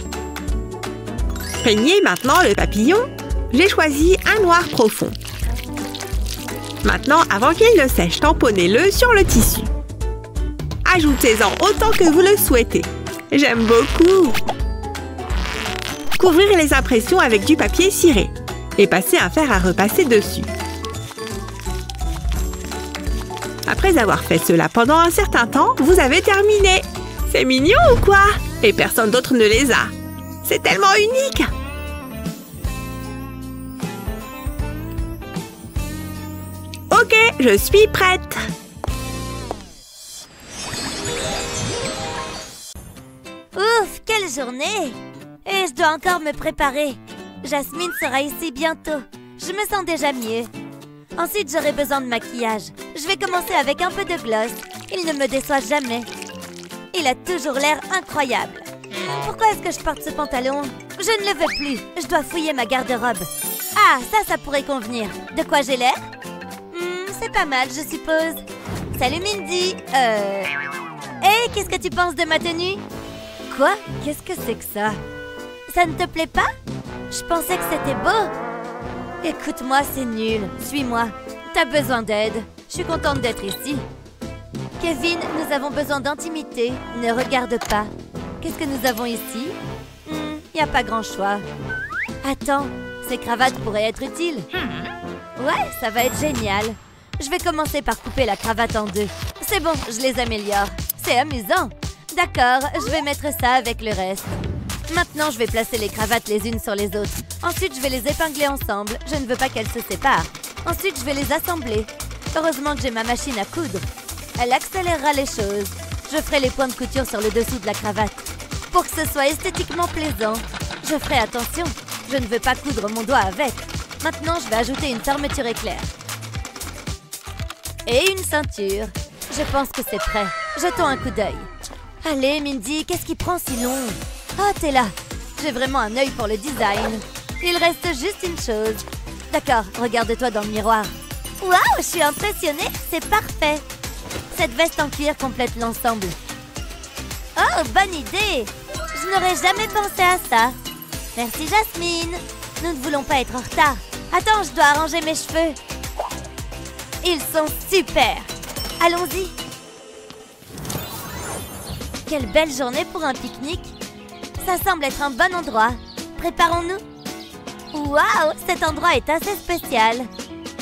Peignez maintenant le papillon. J'ai choisi un noir profond. Maintenant, avant qu'il ne sèche, tamponnez-le sur le tissu. Ajoutez-en autant que vous le souhaitez. J'aime beaucoup. Couvrir les impressions avec du papier ciré et passer un fer à repasser dessus. Après avoir fait cela pendant un certain temps, vous avez terminé. C'est mignon ou quoi? Et personne d'autre ne les a. C'est tellement unique. Ok, je suis prête. Ouf, quelle journée! Et je dois encore me préparer. Jasmine sera ici bientôt. Je me sens déjà mieux. Ensuite, j'aurai besoin de maquillage. Je vais commencer avec un peu de gloss. Il ne me déçoit jamais. Il a toujours l'air incroyable. Pourquoi est-ce que je porte ce pantalon? Je ne le veux plus. Je dois fouiller ma garde-robe. Ah, ça pourrait convenir. De quoi j'ai l'air? C'est pas mal, je suppose. Salut Mindy. Hey, qu'est-ce que tu penses de ma tenue? Quoi? Qu'est-ce que c'est que ça? Ça ne te plaît pas? Je pensais que c'était beau. Écoute-moi, c'est nul. Suis-moi. T'as besoin d'aide. Je suis contente d'être ici. Kevin, nous avons besoin d'intimité. Ne regarde pas. Qu'est-ce que nous avons ici? Y a pas grand choix. Attends, ces cravates pourraient être utiles. Ouais, ça va être génial. Je vais commencer par couper la cravate en deux. C'est bon, je les améliore. C'est amusant. D'accord, je vais mettre ça avec le reste. Maintenant, je vais placer les cravates les unes sur les autres. Ensuite, je vais les épingler ensemble. Je ne veux pas qu'elles se séparent. Ensuite, je vais les assembler. Heureusement que j'ai ma machine à coudre. Elle accélérera les choses. Je ferai les points de couture sur le dessous de la cravate. Pour que ce soit esthétiquement plaisant, je ferai attention. Je ne veux pas coudre mon doigt avec. Maintenant, je vais ajouter une fermeture éclair. Et une ceinture. Je pense que c'est prêt. Jetons un coup d'œil. Allez, Mindy, qu'est-ce qui prend si long? Oh, t'es là. J'ai vraiment un œil pour le design. Il reste juste une chose. D'accord, regarde-toi dans le miroir. Waouh, je suis impressionnée, c'est parfait. Cette veste en cuir complète l'ensemble. Oh, bonne idée. Je n'aurais jamais pensé à ça. Merci, Jasmine. Nous ne voulons pas être en retard. Attends, je dois arranger mes cheveux. Ils sont super. Allons-y. Quelle belle journée pour un pique-nique. Ça semble être un bon endroit. Préparons-nous. Waouh, cet endroit est assez spécial.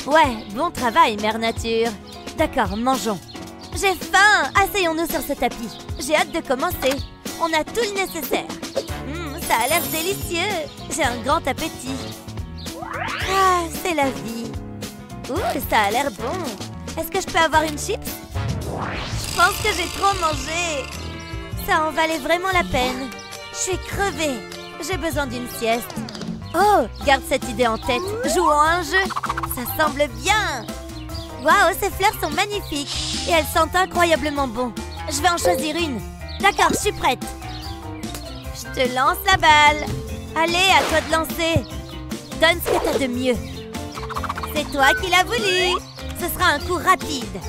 Ouais, bon travail, Mère Nature. D'accord, mangeons. J'ai faim. Asseyons-nous sur ce tapis. J'ai hâte de commencer. On a tout le nécessaire. Ça a l'air délicieux. J'ai un grand appétit. Ah, c'est la vie. Ouh, ça a l'air bon. Est-ce que je peux avoir une chips? Je pense que j'ai trop mangé. Ça en valait vraiment la peine. Je suis crevée. J'ai besoin d'une sieste. Oh, garde cette idée en tête. Jouons à un jeu. Ça semble bien. Waouh, ces fleurs sont magnifiques. Et elles sentent incroyablement bon. Je vais en choisir une. D'accord, je suis prête. Je te lance la balle. Allez, à toi de lancer. Donne ce que t'as de mieux. C'est toi qui l'as voulu. Ce sera un coup rapide.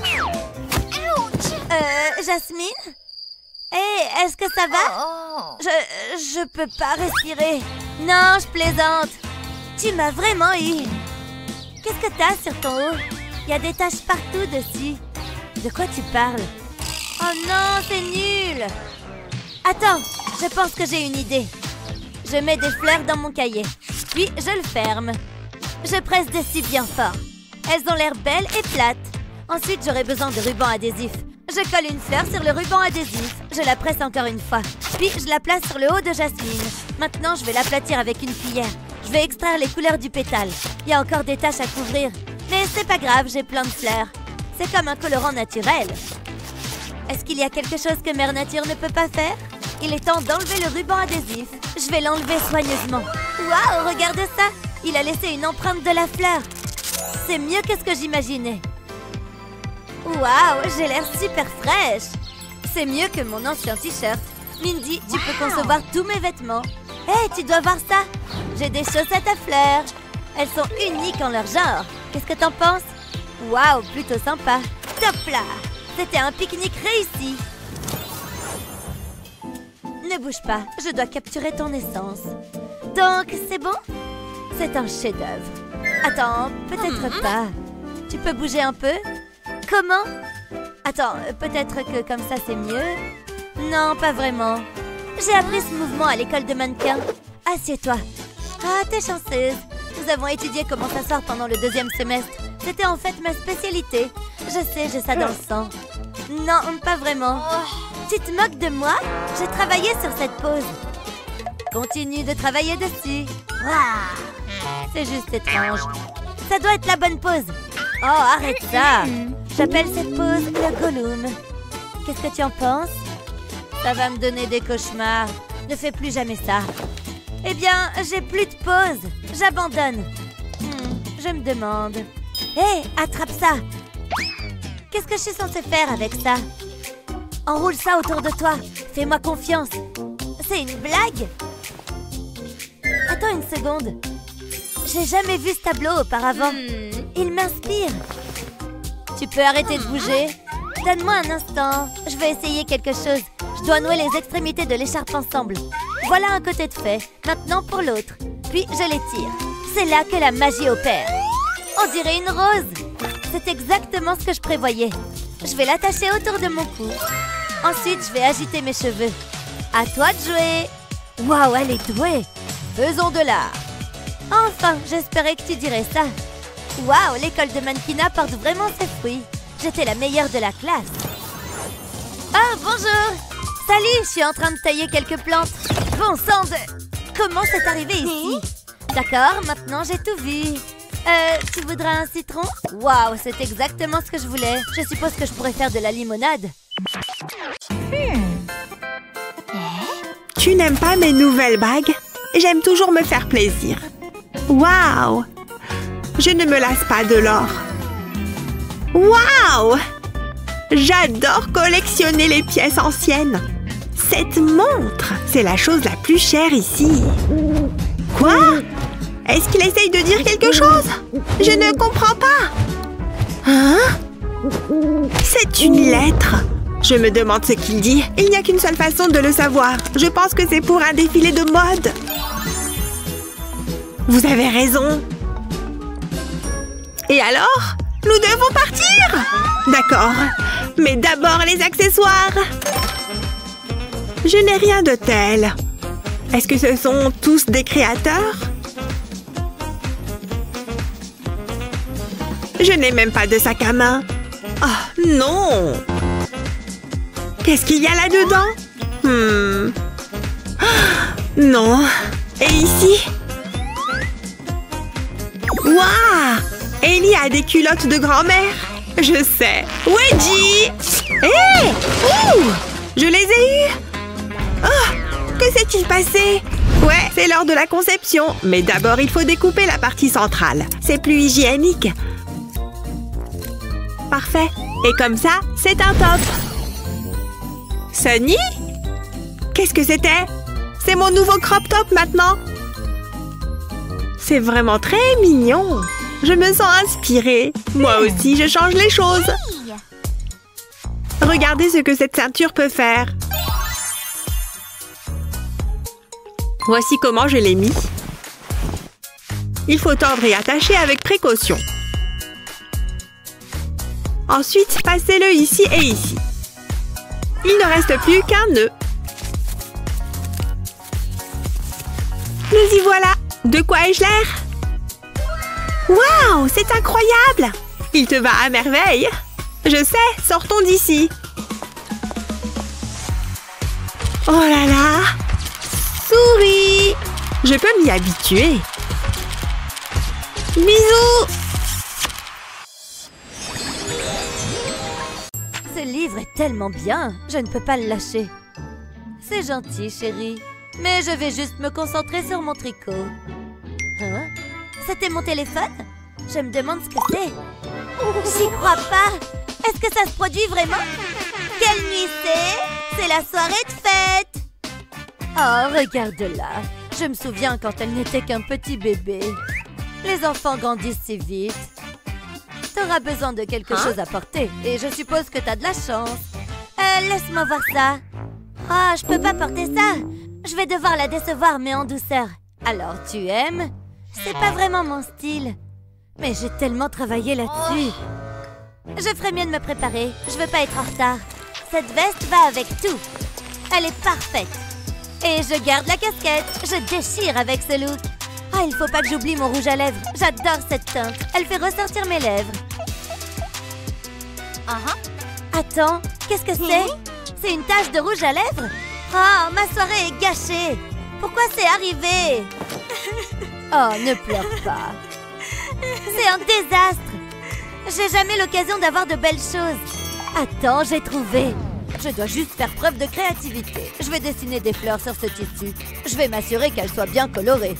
Jasmine? Hé, est-ce que ça va? Je peux pas respirer. Non, je plaisante. Tu m'as vraiment eu. Qu'est-ce que t'as sur ton haut? Il y a des taches partout dessus. De quoi tu parles? Oh non, c'est nul. Attends, je pense que j'ai une idée. Je mets des fleurs dans mon cahier. Puis je le ferme. Je presse dessus bien fort. Elles ont l'air belles et plates. Ensuite, j'aurai besoin de ruban adhésif. Je colle une fleur sur le ruban adhésif. Je la presse encore une fois. Puis je la place sur le haut de Jasmine. Maintenant, je vais l'aplatir avec une cuillère. Je vais extraire les couleurs du pétale. Il y a encore des taches à couvrir. Mais c'est pas grave, j'ai plein de fleurs. C'est comme un colorant naturel. Est-ce qu'il y a quelque chose que Mère Nature ne peut pas faire? Il est temps d'enlever le ruban adhésif. Je vais l'enlever soigneusement. Waouh, regarde ça! Il a laissé une empreinte de la fleur. C'est mieux que ce que j'imaginais. Waouh, j'ai l'air super fraîche. C'est mieux que mon ancien t-shirt. Mindy, tu peux concevoir tous mes vêtements. Hé, tu dois voir ça. J'ai des chaussettes à fleurs. Elles sont uniques en leur genre. Qu'est-ce que t'en penses? Waouh, plutôt sympa. Top là! C'était un pique-nique réussi. Ne bouge pas, je dois capturer ton essence. Donc, c'est bon? C'est un chef-d'œuvre. Attends, peut-être pas. Tu peux bouger un peu? Comment? Attends, peut-être que comme ça c'est mieux? Non, pas vraiment. J'ai appris ce mouvement à l'école de mannequins. Assieds-toi. Ah, t'es chanceuse. Nous avons étudié comment s'asseoir pendant le 2e semestre. C'était en fait ma spécialité. Je sais, j'ai ça dans le sang. Non, pas vraiment. Tu te moques de moi? J'ai travaillé sur cette pose. Continue de travailler dessus. C'est juste étrange. Ça doit être la bonne pose. Oh, arrête ça. J'appelle cette pose le Gollum. Qu'est-ce que tu en penses? Ça va me donner des cauchemars. Ne fais plus jamais ça. Eh bien, j'ai plus de pause. J'abandonne. Je me demande. Hé, attrape ça. Qu'est-ce que je suis censée faire avec ça? Enroule ça autour de toi. Fais-moi confiance. C'est une blague? Attends une seconde. J'ai jamais vu ce tableau auparavant. Il m'inspire. Tu peux arrêter de bouger? Donne-moi un instant. Je vais essayer quelque chose. Je dois nouer les extrémités de l'écharpe ensemble. Voilà un côté de fait. Maintenant pour l'autre. Puis je l'étire. C'est là que la magie opère. On dirait une rose. C'est exactement ce que je prévoyais. Je vais l'attacher autour de mon cou. Ensuite, je vais agiter mes cheveux. À toi de jouer. Waouh, elle est douée. Faisons de l'art. Enfin, j'espérais que tu dirais ça. Waouh, l'école de mannequinat porte vraiment ses fruits. J'étais la meilleure de la classe. Ah, bonjour. Salut, je suis en train de tailler quelques plantes. Bon sang de... Comment c'est arrivé ici? D'accord, maintenant j'ai tout vu. Tu voudrais un citron? Waouh, c'est exactement ce que je voulais. Je suppose que je pourrais faire de la limonade. Tu n'aimes pas mes nouvelles bagues? J'aime toujours me faire plaisir. Waouh! Je ne me lasse pas de l'or. Waouh! J'adore collectionner les pièces anciennes. Cette montre, c'est la chose la plus chère ici. Quoi? Est-ce qu'il essaye de dire quelque chose? Je ne comprends pas. Hein? C'est une lettre. Je me demande ce qu'il dit. Il n'y a qu'une seule façon de le savoir. Je pense que c'est pour un défilé de mode. Vous avez raison. Et alors? Nous devons partir? D'accord. Mais d'abord les accessoires. Je n'ai rien de tel. Est-ce que ce sont tous des créateurs? Je n'ai même pas de sac à main. Oh, non! Qu'est-ce qu'il y a là-dedans? Non. Et ici? Waouh! Ellie a des culottes de grand-mère. Je sais. Wedgie! Hé! Ouh! Je les ai eues! Oh! Que s'est-il passé? Ouais, c'est l'heure de la conception. Mais d'abord, il faut découper la partie centrale. C'est plus hygiénique. Parfait. Et comme ça, c'est un top. Sunny? Qu'est-ce que c'était? C'est mon nouveau crop top maintenant. C'est vraiment très mignon. Je me sens inspirée. Moi aussi, je change les choses. Regardez ce que cette ceinture peut faire. Voici comment je l'ai mis. Il faut tordre et attacher avec précaution. Ensuite, passez-le ici et ici. Il ne reste plus qu'un nœud. Nous y voilà. De quoi ai-je l'air? Waouh, c'est incroyable! Il te va à merveille. Je sais, sortons d'ici. Oh là là! Souris! Je peux m'y habituer. Bisous! Ce livre est tellement bien, je ne peux pas le lâcher. C'est gentil, chérie. Mais je vais juste me concentrer sur mon tricot. Hein? C'était mon téléphone? Je me demande ce que c'est. J'y crois pas! Est-ce que ça se produit vraiment? Quelle nuit c'est? C'est la soirée de fête! Oh, regarde-la! Je me souviens quand elle n'était qu'un petit bébé. Les enfants grandissent si vite. T'auras besoin de quelque chose à porter. Et je suppose que t'as de la chance. Laisse-moi voir ça. Oh, je peux pas porter ça. Je vais devoir la décevoir, mais en douceur. Alors, tu aimes? C'est pas vraiment mon style. Mais j'ai tellement travaillé là-dessus. Je ferais mieux de me préparer. Je veux pas être en retard. Cette veste va avec tout. Elle est parfaite. Et je garde la casquette. Je déchire avec ce look. Ah, il faut pas que j'oublie mon rouge à lèvres. J'adore cette teinte. Elle fait ressortir mes lèvres. Attends, qu'est-ce que c'est? C'est une tache de rouge à lèvres? Oh, ma soirée est gâchée. Pourquoi c'est arrivé? Oh, ne pleure pas. C'est un désastre. J'ai jamais l'occasion d'avoir de belles choses. Attends, j'ai trouvé. Je dois juste faire preuve de créativité. Je vais dessiner des fleurs sur ce tissu. Je vais m'assurer qu'elles soient bien colorées.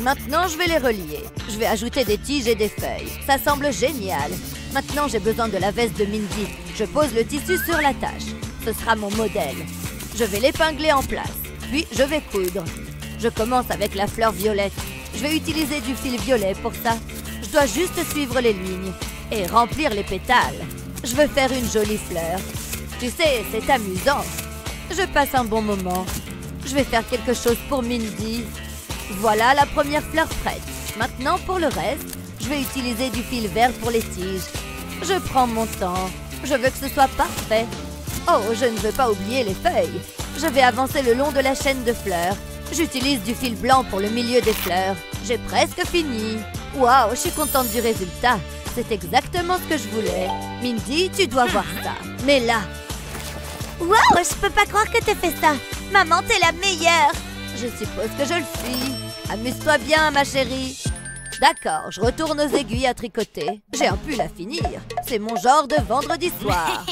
Maintenant, je vais les relier. Je vais ajouter des tiges et des feuilles. Ça semble génial. Maintenant, j'ai besoin de la veste de Mindy. Je pose le tissu sur la tâche. Ce sera mon modèle. Je vais l'épingler en place. Puis, je vais coudre. Je commence avec la fleur violette. Je vais utiliser du fil violet pour ça. Je dois juste suivre les lignes et remplir les pétales. Je veux faire une jolie fleur. Tu sais, c'est amusant. Je passe un bon moment. Je vais faire quelque chose pour Mindy. Voilà la première fleur prête. Maintenant, pour le reste, je vais utiliser du fil vert pour les tiges. Je prends mon temps. Je veux que ce soit parfait. Oh, je ne veux pas oublier les feuilles. Je vais avancer le long de la chaîne de fleurs. J'utilise du fil blanc pour le milieu des fleurs. J'ai presque fini. Waouh, je suis contente du résultat. C'est exactement ce que je voulais. Mindy, tu dois voir ça. Mais là... Waouh, je peux pas croire que t'aies fait ça. Maman, t'es la meilleure. Je suppose que je le suis. Amuse-toi bien, ma chérie. D'accord, je retourne aux aiguilles à tricoter. J'ai un pull à finir. C'est mon genre de vendredi soir.